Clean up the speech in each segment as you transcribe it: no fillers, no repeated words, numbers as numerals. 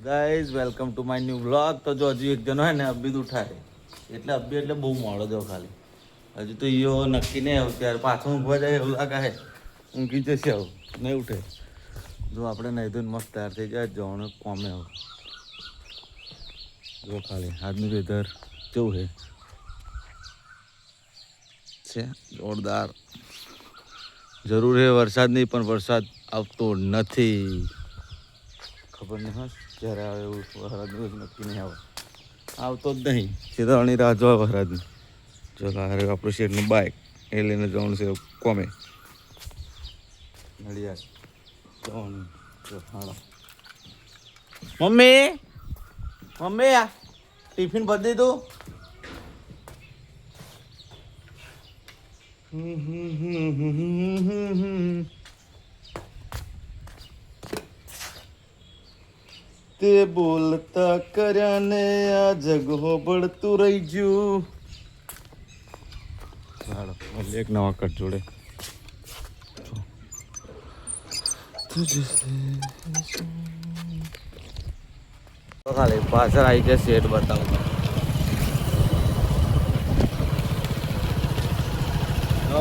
Guys welcome to my new vlog. તો જો હજુ એક જણો હે ને અબ્બી ઉઠાડે એટલે અબ્બી એટલે બહુ મોડો જો ખાલી હજુ તો ઈયો નક્કી નહીં આવું ત્યારે પાછું ઊંઘવા જાય એવું લાગે હે ઊંઘી જશે આવું નહીં ઉઠે. જો આપણે નહીં ધોઈને મસ્ત તૈયાર થઈ જાય જવાનું કોમે આવું જો ખાલી આજનું વેધર કેવું છે જોરદાર. જરૂર હે વરસાદની પણ વરસાદ આવતો નથી. ખબર નહીં હા જ્યારે આવે એવું વરસાદનું નક્કી નહીં આવે આવતો જ નહીં. શેતાળની રાહ જોવા વરસાદની. જો હારે આપણું શેઠનું બાઇક એ લઈને જવાનું છે કોમે નડિયાદ જવાનું. જો હાલો મમ્મી મમ્મી આ ટિફિન ભરી દીધું. તે બોલતા કર્યા ને આ જગ હોબળતું રહી ગયું. એક નવા કટ જોડે ખાલી પાછળ આવી જાય સેટ બતાવું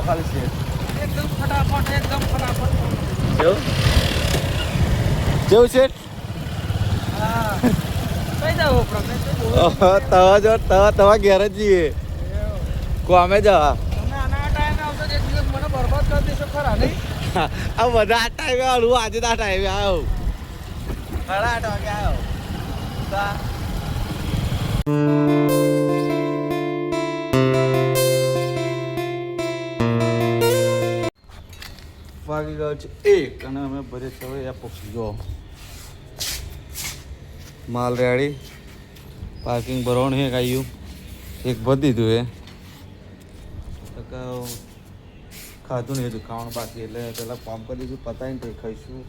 ખાલી સેટ એકદમ ફટાફટ કેવું કેવું સેટ તવા ઘેર જ જઈએ કોમે જવા આ બધા આ ટાઈમે આવું આજે તો આ ટાઈમે આવું 8 વાગે આવ્યો વાગી ગયો છે 1 અને અમે ભરે હવે આ પક્ષી જો માલ રેડી પાર્કિંગ ભરવાનું છે કાયું એક ભરી દીધું હે ખાધું નહીં હતું ખાવાનું બાકી એટલે પહેલાં કામ કરી દીધું પતાવીને પછી ખાઈશું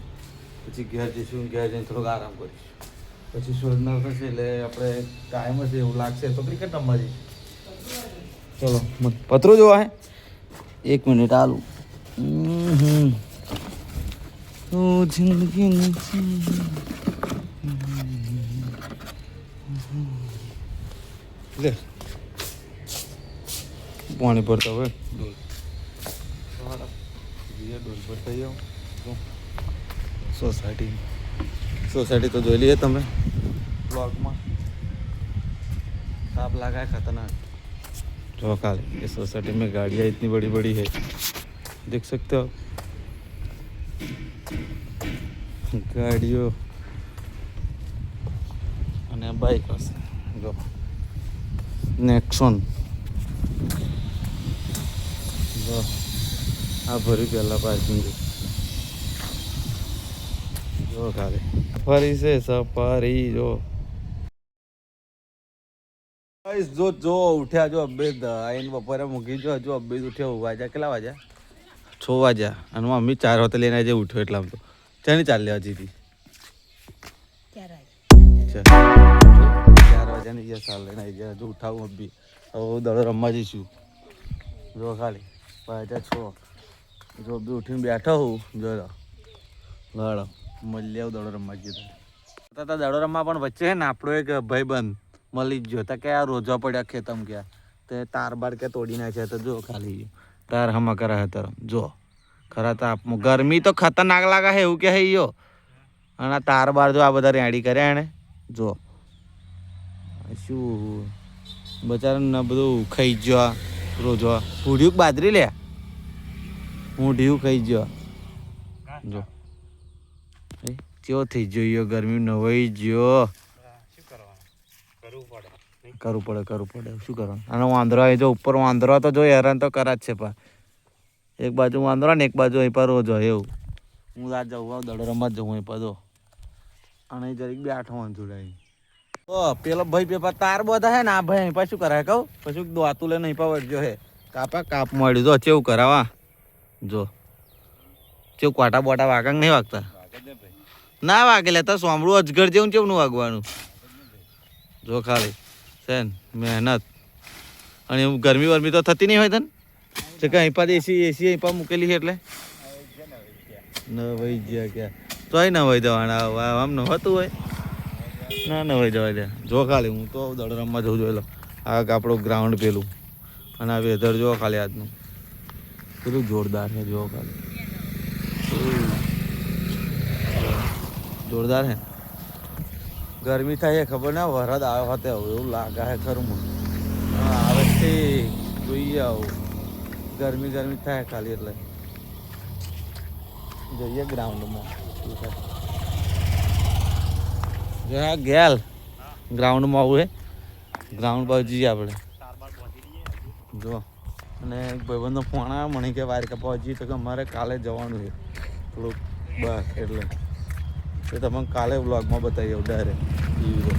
પછી ઘેર જઈશું ઘેર જઈને થોડોક આરામ કરીશું પછી શોધનાર થશે એટલે આપણે ટાઈમ હશે એવું લાગશે તો ક્રિકેટ રમવા જઈશું. ચલો પતરું જોવા હે 1 મિનિટ આલું જિંદગી લે પાણી ભરતા હોય ડોલ ભરતા જાઓ. સોસાયટી તો જોઈ લઈએ તમે બ્લોગમાં साफ लगा है खतरनाक. जो काल ये सोसाइटी में गाड़ियाँ इतनी बड़ी बड़ी है देख सकते हो गाड़ियों અને બાઇક હશે જો નેક્સોન જો આ ભરી પહેલાં પાર્કિંગ જો ખાલી ફરી છે સફારી જો જો જો ઉઠ્યા જો અબ્બેદ આઈને બપોરે મૂકી જો અબ્બેદ ઉઠ્યો વાગ્યા કેટલા વાગ્યા 6 વાગ્યા અને મમ્મી 4 વાગે લઈને આજે ઉઠ્યો એટલે આમ તો ચાની ચાલ લેવા જીતી 4 વાગ્યાની ગયા ચાલ લઈને આવી ગયા જો ઉઠાવું અબ્બી હવે દડો રમવા જઈશું જો ખાલી વાગ્યા 6 જો અબ્બી ઉઠીને બેઠો હું જો લડો મળી આવું દડો રમવા ગયો દડો રમવા પણ વચ્ચે છે ને આપણો એક ભાઈબંધ મળી જ ગયો કે આ રોજા પડ્યા ખેતમ ક્યાં તે તાર બાર કે તોડી નાખ્યા તો જો ખાલી તાર હમા કરા હતા જો ખરા તાપ ગરમી તો ખતરનાક લાગે છે એવું કે હે યો અને તાર બાર જો આ બધા રેડી કર્યા એને જો શું બચારા બધું ખાઈ ગયો રોજો પૂઢ્યું બાજરી લે હું ઢીયું ખાઈ ગયો જો કેવો થઈ ગયો ગરમી નવાઈ ગયો કરવું પડે શું કરવાનું અને વાંદરો આવી જો ઉપર વાંદરો તો જો હેરાન તો કરા જ છે પણ એક બાજુ વાંદરો ને એક બાજુ અહીં પર રોજ હોય એવું હું આ જવું દડો રમવા જવું અહીં પર જો અને જરીક બેઠો જોડાઈ તો પેલો ભાઈ પેપા તાર બધા હે ને આ ભાઈ અહીં પર શું કરાય કહું પછી દોતું લઈને અહીં પર વળજો હે કાપ મળ્યું જો ચેવું કરાવા જો ચેવું કોટા બોટા વાગા નહીં વાગતા ના વાગે લેતા સોમડું અજગર જેવું કેવું નું વાગવાનું જો ખાલી છે મહેનત અને ગરમી વરમી તો થતી નહીં હોય તને છે કે અહીં પર એસી અહીં પર મૂકેલી છે એટલે ન વહી ગયા ક્યાં તોય ન વહી દેવાના આમ ન હોતું હોય ના ના ભાઈ જવા દે. જો ખાલી હું તો દડ રમવા જવું જોઈ લો. આ આપણું ગ્રાઉન્ડ પેલું અને આ વેધર જો ખાલી આજનું પેલું જોરદાર છે. જો ખાલી જોરદાર છે. ગરમી થાય એ ખબર ના વરસાદ આવ્યો હતો એવું લાગે છે ખરું. મને આવે છે જોઈએ આવું ગરમી ગરમી થાય ખાલી એટલે જોઈએ ગ્રાઉન્ડમાં ગેલ ગ્રાઉન્ડમાં આવું હે ગ્રાઉન્ડ પર જઈએ આપણે જો. અને ભાઈબંધનો ફોન આવ્યો મને કે વારકા પહોંચી તો કે અમારે કાલે જવાનું છે થોડુંક બસ એટલે એ તમને કાલે વ્લોગમાં બતાવી આવું ડાયરેક્ટ બીજું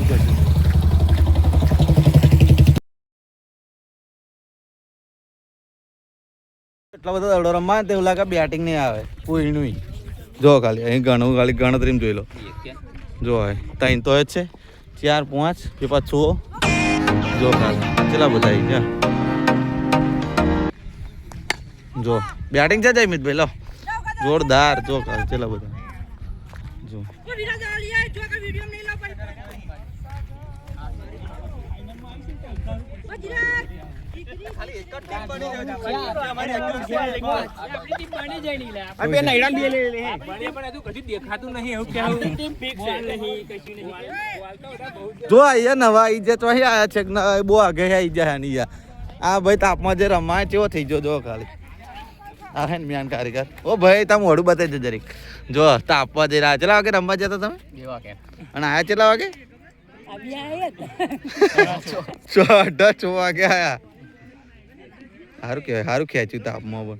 કશું. એટલા બધા દડો રમવા ને એવું લાગે બેટિંગ નહીં આવે કોઈનું. જો ખાલી અહીં ઘણું ખાલી ગણતરીમાં જોઈ લો. જો હવે 3 તો જ છે 4 5 કે 5 6. જો ખાલી કેટલા બધા આવી ગયા. જો બેટિંગ છે જયમિતભાઈ લો જોરદાર. જો ખાલી કેટલા બધા જો. જો અહીંયા નવા આવી જાય તો અહીં આયા છે બહુ આગે આવી જાય નહીં. આ ભાઈ તાપમાં જે રમાય કેવો થઈ ગયો. જો ખાલી આ હે ને મ્યાન કારીગર. ઓ ભાઈ તમે મોઢું બતાવી દે જરીક. જો તાપવા જઈ રહ્યા. કેટલા વાગે રમવા જતા તમે? 2 વાગે. અને આયા કેટલા વાગે? 6 વાગે આયા. સારું કહેવાય. સારું ખેંચ્યું તાપમાં પણ.